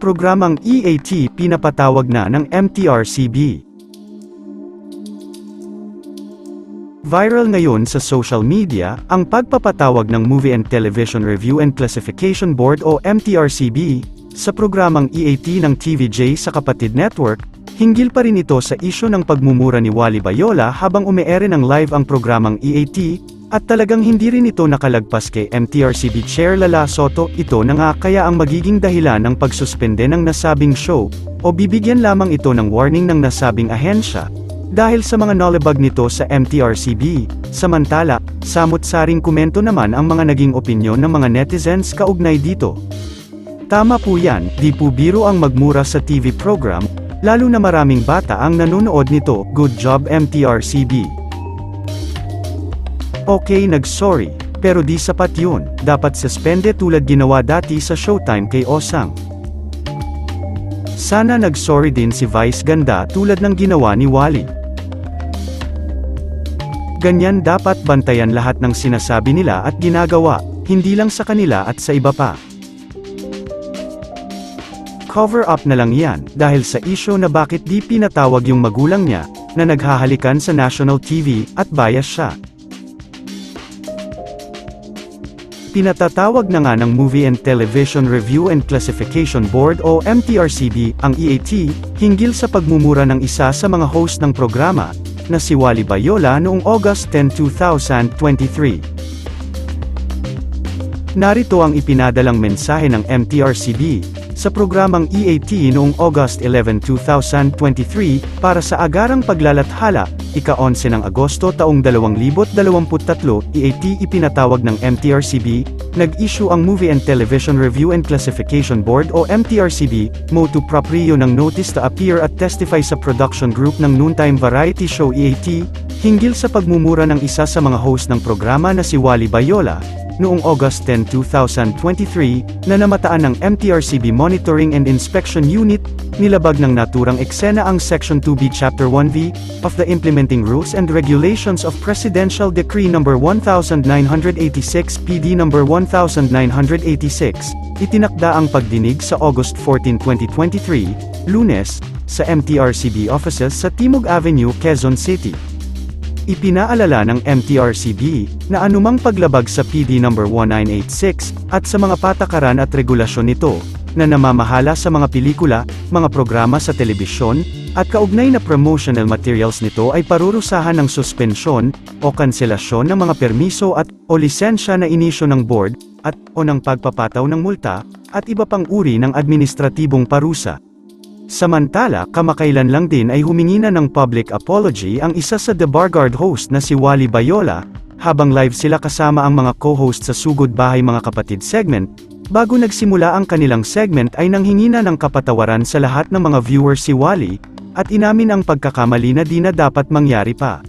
programang EAT pinapatawag na ng MTRCB. Viral ngayon sa social media, ang pagpapatawag ng Movie and Television Review and Classification Board o MTRCB, sa programang EAT ng TVJ sa kapatid network, hinggil pa rin ito sa isyu ng pagmumura ni Wally Bayola habang umeere ng live ang programang EAT, at talagang hindi rin ito nakalagpas kay MTRCB Chair Lala Soto. Ito na nga kaya ang magiging dahilan ng pagsuspende ng nasabing show, o bibigyan lamang ito ng warning ng nasabing ahensya, dahil sa mga nalabag nito sa MTRCB. Samantala, samut-saring komento naman ang mga naging opinyon ng mga netizens kaugnay dito. Tama po yan, di po biro ang magmura sa TV program, lalo na maraming bata ang nanonood nito. Good job MTRCB. Okay, nag-sorry, pero di sapat yun, dapat suspende tulad ginawa dati sa Showtime kay Osang. Sana nag-sorry din si Vice Ganda tulad ng ginawa ni Wally. Ganyan dapat bantayan lahat ng sinasabi nila at ginagawa, hindi lang sa kanila at sa iba pa. Cover up na lang yan, dahil sa isyo na bakit di pinatawag yung magulang niya, na naghahalikan sa national TV, at bias siya. Pinatatawag na nga ng Movie and Television Review and Classification Board o MTRCB, ang EAT, hinggil sa pagmumura ng isa sa mga host ng programa, na si Wally Bayola noong August 10, 2023. Narito ang ipinadalang mensahe ng MTRCB, sa programang EAT noong August 11, 2023, para sa agarang paglalathala, ika-11 ng Agosto taong 2023, EAT ipinatawag ng MTRCB, nag-issue ang Movie and Television Review and Classification Board o MTRCB, motu proprio ng notice to appear at testify sa production group ng noontime variety show EAT, hinggil sa pagmumura ng isa sa mga host ng programa na si Wally Bayola, noong August 10, 2023, na namataan ng MTRCB Monitoring and Inspection Unit, nilabag ng naturang eksena ang Section 2B Chapter 1V, of the Implementing Rules and Regulations of Presidential Decree No. 1986 PD No. 1986, itinakda ang pagdinig sa August 14, 2023, Lunes, sa MTRCB offices sa Timog Avenue, Quezon City. Ipinaalala ng MTRCB, na anumang paglabag sa PD No. 1986, at sa mga patakaran at regulasyon nito, na namamahala sa mga pelikula, mga programa sa telebisyon, at kaugnay na promotional materials nito ay parurusahan ng suspensyon, o kanselasyon ng mga permiso at, o lisensya na inisyo ng board, at, o ng pagpapataw ng multa, at iba pang uri ng administratibong parusa. Samantala, kamakailan lang din ay humingi na ng public apology ang isa sa The Barguard host na si Wally Bayola, habang live sila kasama ang mga co-host sa Sugod Bahay Mga Kapatid segment, bago nagsimula ang kanilang segment ay nanghingi na ng kapatawaran sa lahat ng mga viewers si Wally, at inamin ang pagkakamali na di na dapat mangyari pa.